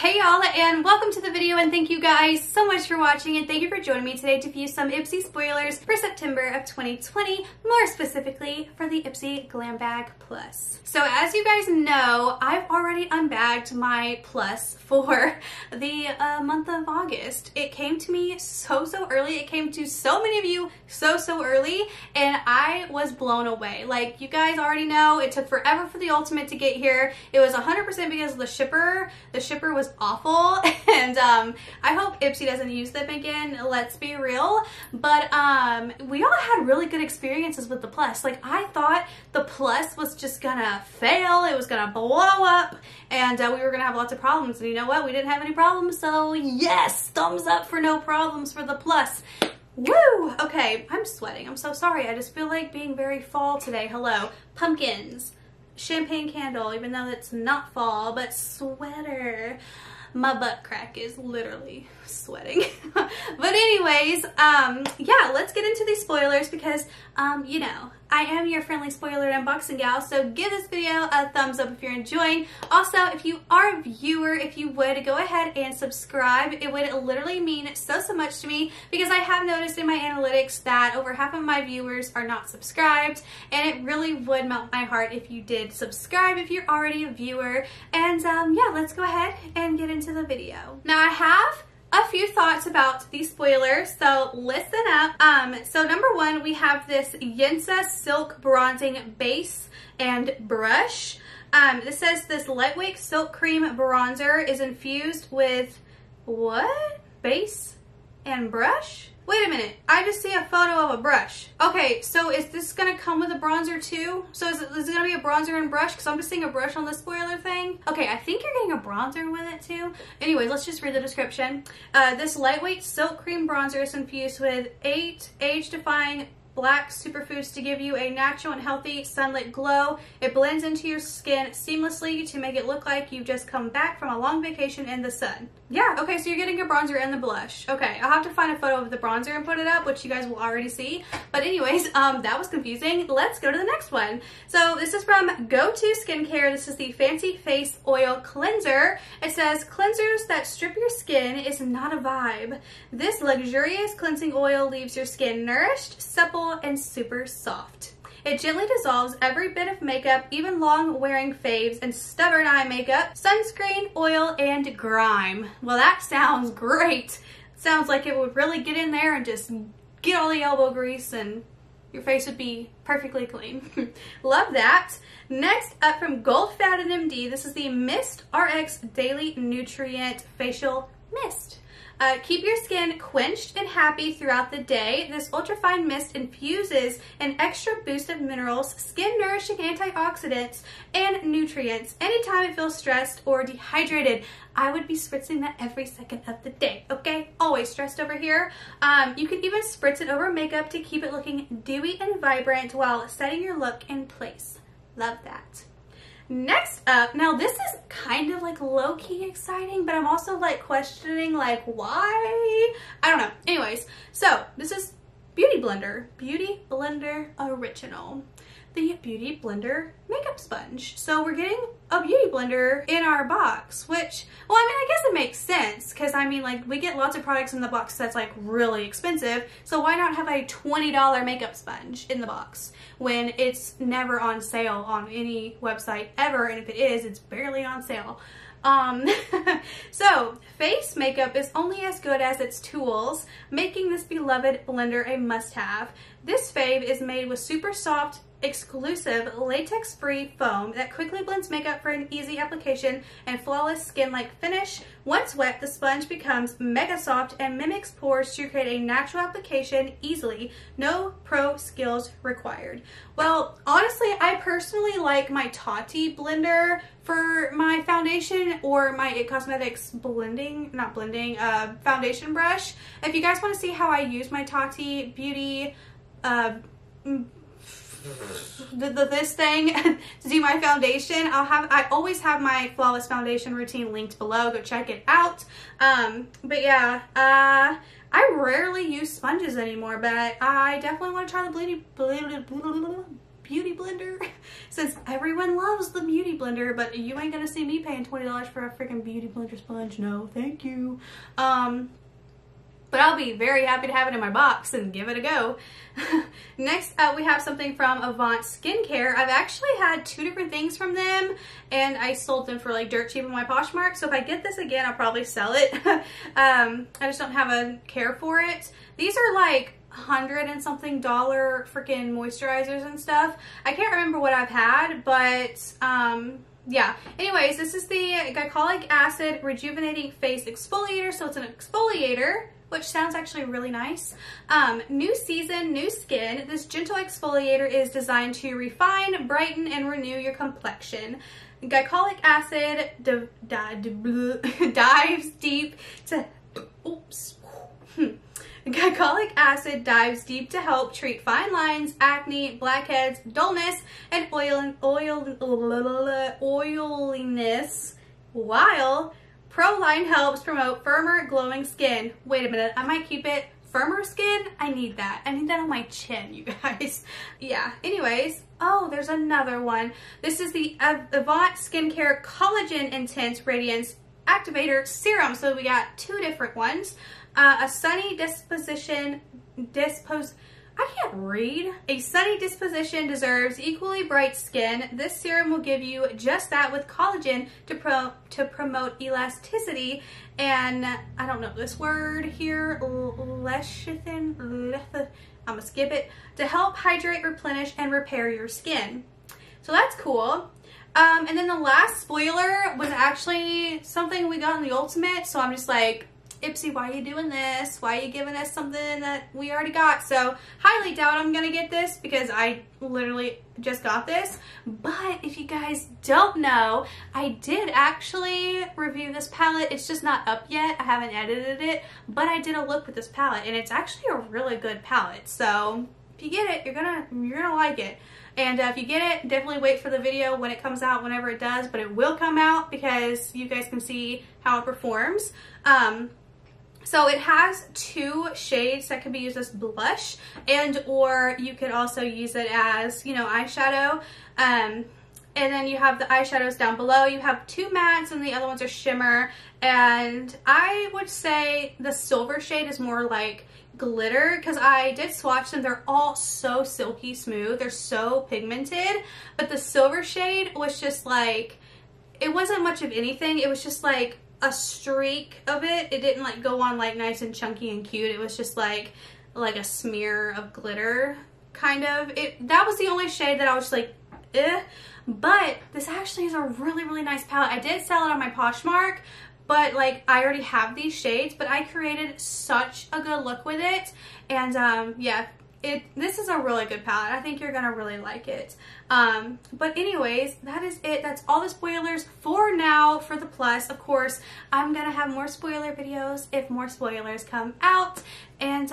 Hey y'all, and welcome to the video, and thank you guys so much for watching, and thank you for joining me today to view some Ipsy spoilers for September of 2020, more specifically for the Ipsy Glam Bag Plus. So as you guys know, I've already unbagged my Plus for the month of August. It came to me so early. It came to so many of you so early, and I was blown away. Like, you guys already know, it took forever for the Ultimate to get here. It was 100% because of the shipper. The shipper was awful, and I hope Ipsy doesn't use them again, let's be real. But we all had really good experiences with the Plus. Like, I thought the Plus was just gonna fail, it was gonna blow up, and we were gonna have lots of problems, and you know what, we didn't have any problems, so yes, thumbs up for no problems for the Plus. Woo! Okay, I'm sweating, I'm so sorry, I just feel like being very fall today. Hello, pumpkins, champagne candle, even though it's not fall, but sweater. My butt crack is literally sweating. But anyways, yeah, let's get into these spoilers because, you know, I am your friendly spoiler and unboxing gal, so give this video a thumbs up if you're enjoying. Also, if you are a viewer, if you would, go ahead and subscribe. It would literally mean so much to me because I have noticed in my analytics that over half of my viewers are not subscribed, and it really would melt my heart if you did subscribe if you're already a viewer. And yeah, let's go ahead and get into the video. Now, I have a few thoughts about these spoilers, so listen up. So number one, we have this Yensa Silk Bronzing Base and Brush. This says this lightweight silk cream bronzer is infused with what? Base and brush? Wait a minute, I just see a photo of a brush. Okay, so is this gonna come with a bronzer too? So is it gonna be a bronzer and brush? Because I'm just seeing a brush on the spoiler thing. Okay, I think you're getting a bronzer with it too. Anyways, let's just read the description. This lightweight silk cream bronzer is infused with 8 age-defying black superfoods to give you a natural and healthy sunlit glow. It blends into your skin seamlessly to make it look like you've just come back from a long vacation in the sun. Yeah, okay, so you're getting a bronzer and the blush. Okay, I'll have to find a photo of the bronzer and put it up, which you guys will already see. But anyways, that was confusing. Let's go to the next one. So this is from Go-To Skincare. This is the Fancy Face Oil Cleanser. It says, cleansers that strip your skin is not a vibe. This luxurious cleansing oil leaves your skin nourished, supple, and super soft. It gently dissolves every bit of makeup, even long-wearing faves and stubborn eye makeup, sunscreen, oil, and grime. Well, that sounds great. Sounds like it would really get in there and just get all the elbow grease and your face would be perfectly clean. Love that. Next up from Gold Fountain MD, this is the Mist RX Daily Nutrient Facial Mist. Keep your skin quenched and happy throughout the day. This ultrafine mist infuses an extra boost of minerals, skin-nourishing antioxidants, and nutrients anytime it feels stressed or dehydrated. I would be spritzing that every second of the day, okay? Always stressed over here. You can even spritz it over makeup to keep it looking dewy and vibrant while setting your look in place. Love that. Next up, now this is kind of like low-key exciting, but I'm also like questioning like why? I don't know. Anyways, so this is Beauty Blender Original. The Beauty Blender makeup sponge. So we're getting a Beauty Blender in our box, which, well, I mean, I guess it makes sense because I mean, like, we get lots of products in the box that's like really expensive, so why not have a $20 makeup sponge in the box when it's never on sale on any website ever, and if it is, it's barely on sale. So face makeup is only as good as its tools, making this beloved blender a must-have. This fave is made with super soft, exclusive latex-free foam that quickly blends makeup for an easy application and flawless skin-like finish. Once wet, the sponge becomes mega soft and mimics pores to create a natural application easily. No pro skills required. Well, honestly, I personally like my Tati blender for my foundation or my It Cosmetics foundation brush. If you guys want to see how I use my Tati Beauty this thing to do my foundation, I always have my flawless foundation routine linked below. Go check it out. But yeah, I rarely use sponges anymore, but I definitely want to try the beauty blender since everyone loves the beauty blender, but you ain't gonna see me paying $20 for a freaking beauty blender sponge. No, thank you. But I'll be very happy to have it in my box and give it a go. Next up, we have something from Avant Skincare. I've actually had 2 different things from them, and I sold them for like dirt cheap on my Poshmark. So if I get this again, I'll probably sell it. I just don't have a care for it. These are like $100 and something freaking moisturizers and stuff. I can't remember what I've had, but yeah. Anyways, this is the Glycolic Acid Rejuvenating Face Exfoliator. So it's an exfoliator, which sounds actually really nice. New season, new skin. This gentle exfoliator is designed to refine, brighten, and renew your complexion. Glycolic acid dives deep to... Oops. Glycolic acid dives deep to help treat fine lines, acne, blackheads, dullness, and oiliness, while Proline helps promote firmer, glowing skin. Wait a minute, I might keep it firmer skin. I need that. I need that on my chin, you guys. Yeah, anyways. Oh, there's another one. This is the Avant Skincare Collagen Intense Radiance Activator Serum. So we got 2 different ones. A sunny disposition, I can't read. A sunny disposition deserves equally bright skin. This serum will give you just that with collagen to promote elasticity and, I don't know this word here, lecithin, I'm gonna skip it, to help hydrate, replenish, and repair your skin. So that's cool. And then the last spoiler was actually something we got in the Ultimate, so I'm just like, Ipsy, why are you doing this? Why are you giving us something that we already got? So highly doubt I'm gonna get this because I literally just got this. But if you guys don't know, I did actually review this palette. It's just not up yet. I haven't edited it, but I did a look with this palette and it's actually a really good palette. So if you get it, you're gonna like it. And if you get it, definitely wait for the video when it comes out, whenever it does, but it will come out because you guys can see how it performs. So it has 2 shades that can be used as blush, and or you could also use it as, you know, eyeshadow. And then you have the eyeshadows down below. You have 2 mattes and the other ones are shimmer. And I would say the silver shade is more like glitter because I did swatch them. They're all so silky smooth. They're so pigmented. But the silver shade was just like, it wasn't much of anything. It was just like a streak of it. It didn't like go on like nice and chunky and cute. It was just like a smear of glitter kind of. That was the only shade that I was just like, eh. But this actually is a really, really nice palette. I did sell it on my Poshmark, but like I already have these shades, but I created such a good look with it. And yeah, this is a really good palette. I think you're gonna really like it. But anyways, that is it. That's all the spoilers for now for the Plus. Of course, I'm gonna have more spoiler videos if more spoilers come out. And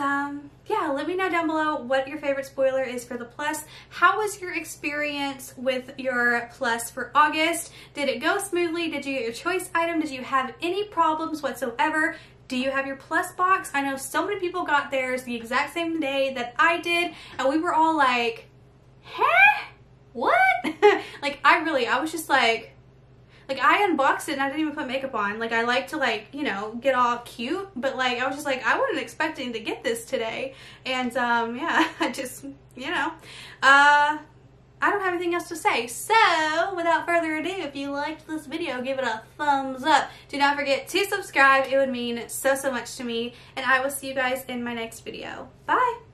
yeah, let me know down below what your favorite spoiler is for the Plus. How was your experience with your Plus for August? Did it go smoothly? Did you get your choice item? Did you have any problems whatsoever? Do you have your Plus box? I know so many people got theirs the exact same day that I did, and we were all like, huh? What? Like, I was just like I unboxed it and I didn't even put makeup on. Like, I like to, like, you know, get all cute, but like, I was just like, I wasn't expecting to get this today. And yeah, I just, you know, I don't have anything else to say. So without further ado, if you liked this video, give it a thumbs up. Do not forget to subscribe. It would mean so, so much to me. And I will see you guys in my next video. Bye.